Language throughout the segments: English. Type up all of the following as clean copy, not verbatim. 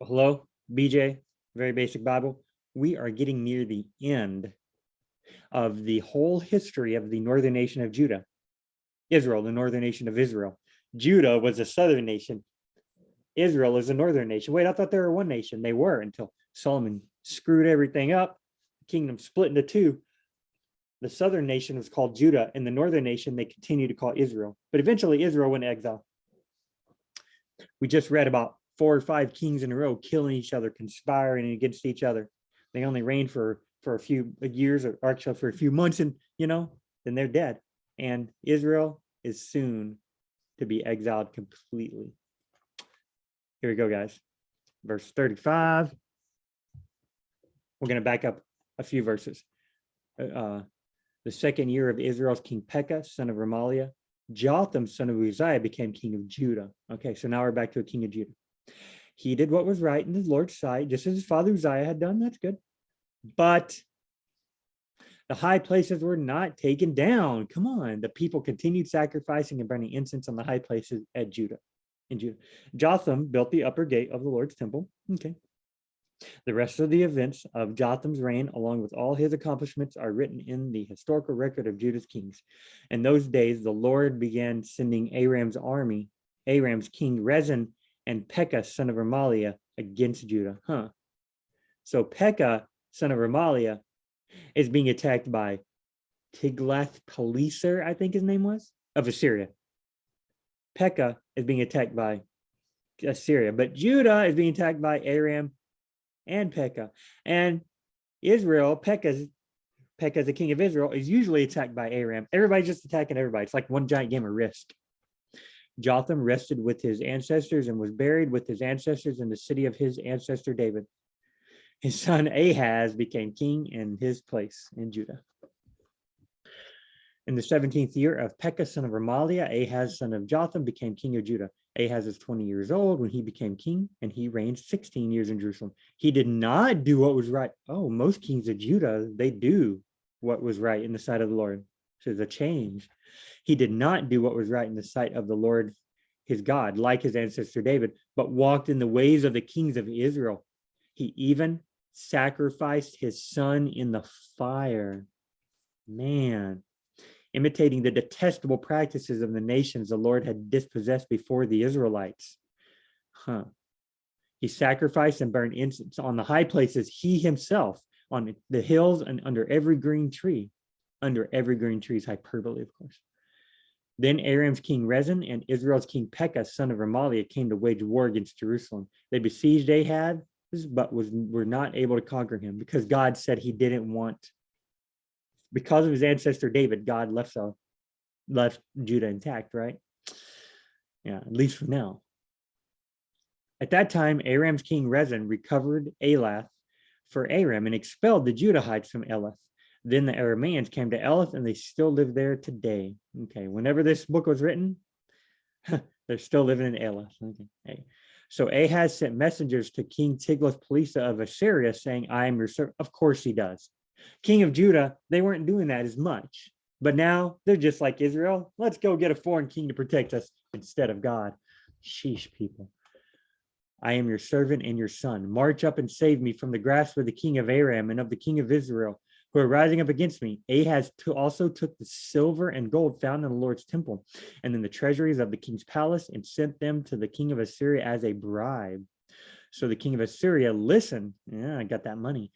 Hello, BJ, Very Basic Bible. We are getting near the end of the whole history of the northern nation of Judah, Israel, the northern nation of Israel. Judah was a southern nation. Israel is a northern nation. Wait, I thought they were one nation. They were until Solomon screwed everything up. The kingdom split into two. The southern nation was called Judah, and the northern nation they continue to call Israel. But eventually Israel went to exile. We just read about 4 or 5 kings in a row killing each other, conspiring against each other. They only reigned for a few years, or actually for a few months, and then they're dead. And Israel is soon to be exiled completely. Here we go, guys. Verse 35. We're going to back up a few verses. The second year of Israel's king Pekah, son of Remaliah, Jotham, son of Uzziah, became king of Judah. Okay, so now we're back to a king of Judah. He did what was right in the Lord's sight, just as his father Uzziah had done. That's good. But the high places were not taken down. Come on. The people continued sacrificing and burning incense on the high places at Judah. In Judah. Jotham built the upper gate of the Lord's temple. Okay. The rest of the events of Jotham's reign, along with all his accomplishments, are written in the historical record of Judah's kings. In those days, the Lord began sending Aram's army, Aram's king Rezin, and Pekah, son of Remaliah, against Judah. So Pekah, son of Remaliah, is being attacked by Tiglath-Pileser, I think his name was, of Assyria. Pekah is being attacked by Assyria, but Judah is being attacked by Aram and Pekah. And Israel, Pekah's the king of Israel, is usually attacked by Aram. Everybody's just attacking everybody. It's like one giant game of Risk. Jotham rested with his ancestors and was buried with his ancestors in the city of his ancestor David. His son Ahaz became king in his place in Judah. In the 17th year of Pekah, son of Remaliah, Ahaz, son of Jotham, became king of Judah. Ahaz was 20 years old when he became king, and he reigned 16 years in Jerusalem. He did not do what was right. Oh, most kings of Judah, they do what was right in the sight of the Lord. So there's a change. He did not do what was right in the sight of the Lord, his God, like his ancestor David, but walked in the ways of the kings of Israel. He even sacrificed his son in the fire. Man. Imitating the detestable practices of the nations the Lord had dispossessed before the Israelites. He sacrificed and burned incense on the high places, he himself, on the hills and under every green tree. Under every green tree is hyperbole, of course. Then Aram's king Rezin and Israel's king Pekah, son of Remaliah, came to wage war against Jerusalem. They besieged Ahaz, but were not able to conquer him because God said he didn't want. Because of his ancestor David, God left Judah intact, right? Yeah, at least for now. At that time, Aram's king Rezin recovered Elath for Aram and expelled the Judahites from Elath. Then the Arameans came to Elath, and they still live there today. Okay, whenever this book was written, they're still living in Elath. Okay. So Ahaz sent messengers to King Tiglath-Pileser of Assyria, saying, "I am your servant." Of course he does. King of Judah, they weren't doing that as much. But now they're just like Israel. Let's go get a foreign king to protect us instead of God. Sheesh, people. "I am your servant and your son. March up and save me from the grasp of the king of Aram and of the king of Israel, who are rising up against me." Ahaz also took the silver and gold found in the Lord's temple and in the treasuries of the king's palace and sent them to the king of Assyria as a bribe. So the king of Assyria listened. Yeah, I got that money.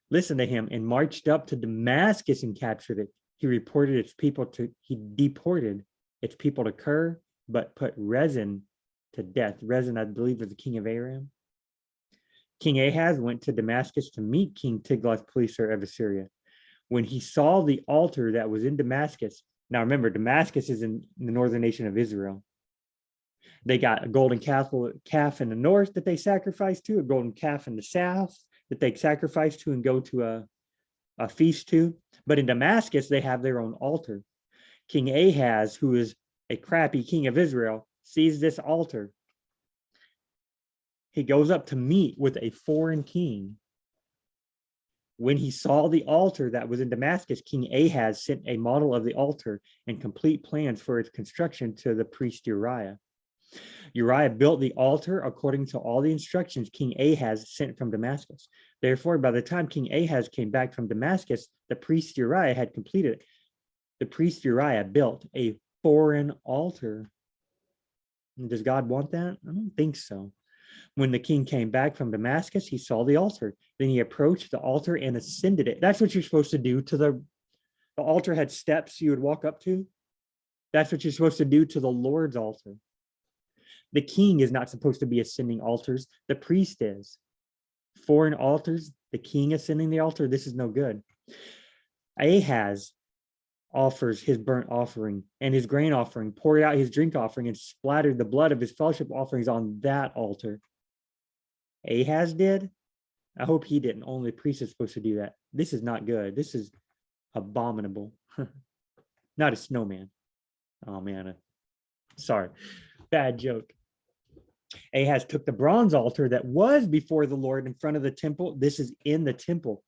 Listened to him and marched up to Damascus and captured it. He deported its people to Kir, but put Rezin to death. Rezin, I believe, was the king of Aram. King Ahaz went to Damascus to meet King Tiglath-Pileser of Assyria. When he saw the altar that was in Damascus, now remember, Damascus is in the northern nation of Israel. They got a golden calf in the north that they sacrificed to, a golden calf in the south that they sacrifice to and go to a feast to. But in Damascus, they have their own altar. King Ahaz, who is a crappy king of Israel, sees this altar. He goes up to meet with a foreign king. When he saw the altar that was in Damascus, King Ahaz sent a model of the altar and complete plans for its construction to the priest Uriah. Uriah built the altar according to all the instructions King Ahaz sent from Damascus. Therefore, by the time King Ahaz came back from Damascus, the priest Uriah had completed it. The priest Uriah built a foreign altar. Does God want that? I don't think so. When the king came back from Damascus, he saw the altar. Then he approached the altar and ascended it. That's what you're supposed to do to the altar had steps you would walk up to. That's what you're supposed to do to the Lord's altar. The king is not supposed to be ascending altars. The priest is. Foreign altars, the king ascending the altar, this is no good. Ahaz offers his burnt offering and his grain offering, poured out his drink offering, and splattered the blood of his fellowship offerings on that altar. Ahaz did? I hope he didn't. Only the priest is supposed to do that. This is not good. This is abominable. Not a snowman. Oh, man. Sorry. Bad joke. Ahaz took the bronze altar that was before the Lord in front of the temple. This is in the temple,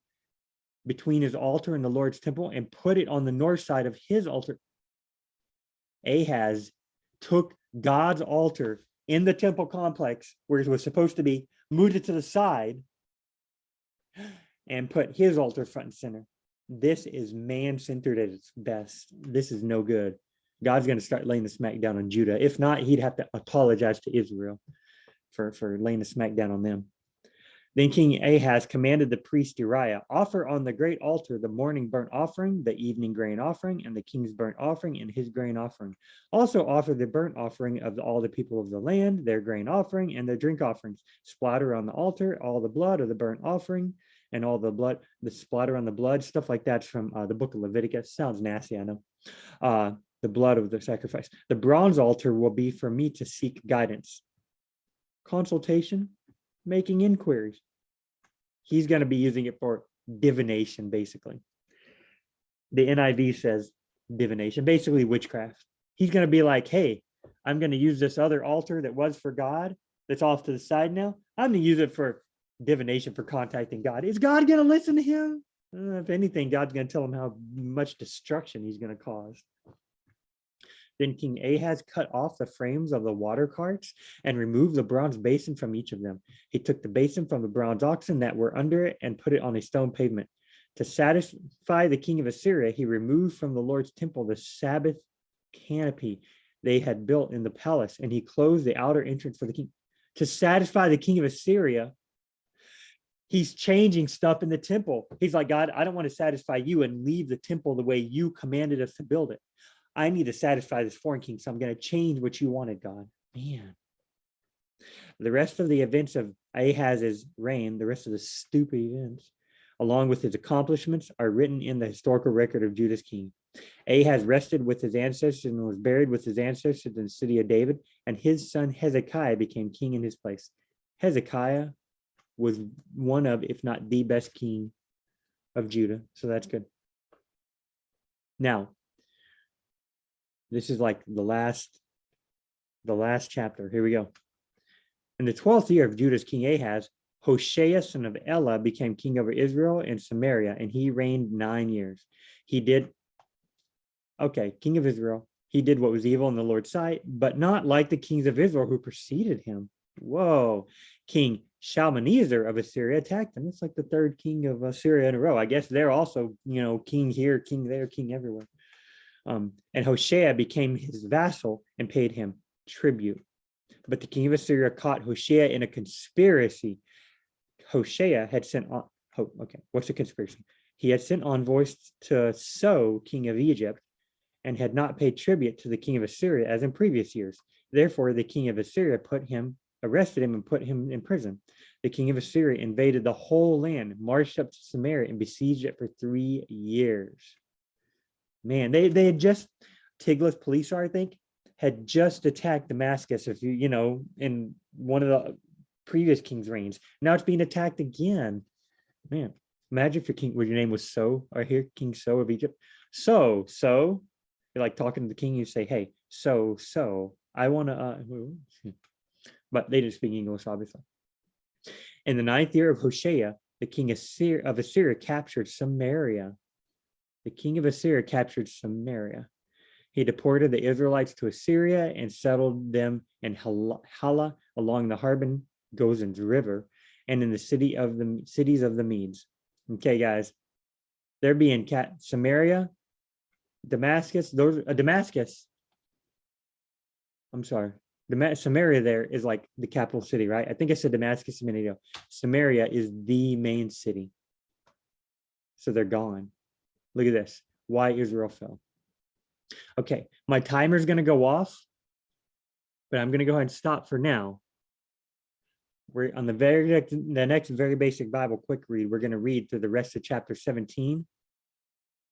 between his altar and the Lord's temple, and put it on the north side of his altar. Ahaz took God's altar in the temple complex where it was supposed to be, moved it to the side, and put his altar front and center. This is man-centered at its best. This is no good. God's going to start laying the smack down on Judah. If not, he'd have to apologize to Israel for laying the smack down on them. Then King Ahaz commanded the priest Uriah, offer on the great altar the morning burnt offering, the evening grain offering, and the king's burnt offering and his grain offering. Also offer the burnt offering of all the people of the land, their grain offering, and their drink offerings. Splatter on the altar all the blood of the burnt offering, and all the blood, the splatter on the blood, stuff like that's from the book of Leviticus. Sounds nasty, I know. The blood of the sacrifice. The bronze altar will be for me to seek guidance, consultation, making inquiries. He's going to be using it for divination, basically. The NIV says divination, basically witchcraft. He's going to be like, hey, I'm going to use this other altar that was for God, that's off to the side now. I'm going to use it for divination, for contacting God. Is God going to listen to him? If anything, God's going to tell him how much destruction he's going to cause. Then King Ahaz cut off the frames of the water carts and removed the bronze basin from each of them. He took the basin from the bronze oxen that were under it and put it on a stone pavement. To satisfy the king of Assyria, he removed from the Lord's temple the Sabbath canopy they had built in the palace, and he closed the outer entrance for the king. To satisfy the king of Assyria, he's changing stuff in the temple. He's like, God, I don't want to satisfy you and leave the temple the way you commanded us to build it. I need to satisfy this foreign king, so I'm going to change what you wanted, God. Man. The rest of the events of Ahaz's reign, the rest of the stupid events, along with his accomplishments, are written in the historical record of Judah's king. Ahaz rested with his ancestors and was buried with his ancestors in the city of David, and his son Hezekiah became king in his place. Hezekiah was one of, if not the best king of Judah, so that's good. Now, this is like the last chapter. Here we go. In the 12th year of Judah's king Ahaz, Hoshea, son of Elah, became king over Israel and Samaria, and he reigned 9 years. King of Israel. He did what was evil in the Lord's sight, but not like the kings of Israel who preceded him. Whoa. King Shalmaneser of Assyria attacked him. It's like the third king of Assyria in a row. I guess they're also, king here, king there, king everywhere. And Hoshea became his vassal and paid him tribute. But the king of Assyria caught Hoshea in a conspiracy. Hoshea had sent on, what's a conspiracy? He had sent envoys to So, king of Egypt, and had not paid tribute to the king of Assyria as in previous years. Therefore, the king of Assyria arrested him and put him in prison. The king of Assyria invaded the whole land, marched up to Samaria, and besieged it for 3 years. Man, they had just, Tiglath-Pileser, I think, had just attacked Damascus, in one of the previous king's reigns. Now it's being attacked again. Man, imagine if your name was So, or here, King So of Egypt. So, you're like talking to the king, you say, hey, so, I want to, but they didn't speak English, obviously. In the 9th year of Hoshea, the king of Assyria captured Samaria. The king of Assyria captured Samaria. He deported the Israelites to Assyria and settled them in Hala along the Harbin Gozan's River and in the cities of the Medes. Okay, guys, they're being Samaria, Damascus. Damascus. I'm sorry. Samaria there is like the capital city, right? I think I said Damascus a minute ago. Samaria is the main city. So they're gone. Look at this. Why Israel fell. Okay, my timer is going to go off, but I'm going to go ahead and stop for now. We're on the next very basic Bible quick read. We're going to read through the rest of chapter 17,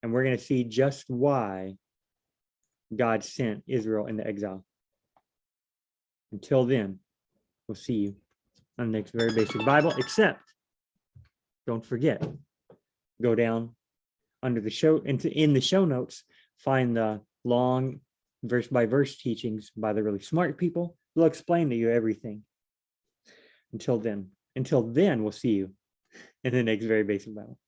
and we're going to see just why God sent Israel into exile. Until then, we'll see you on the next very basic Bible, except don't forget, go down under the show, in the show notes, find the long verse by verse teachings by the really smart people. They'll explain to you everything. Until then, we'll see you in the next very basic Bible.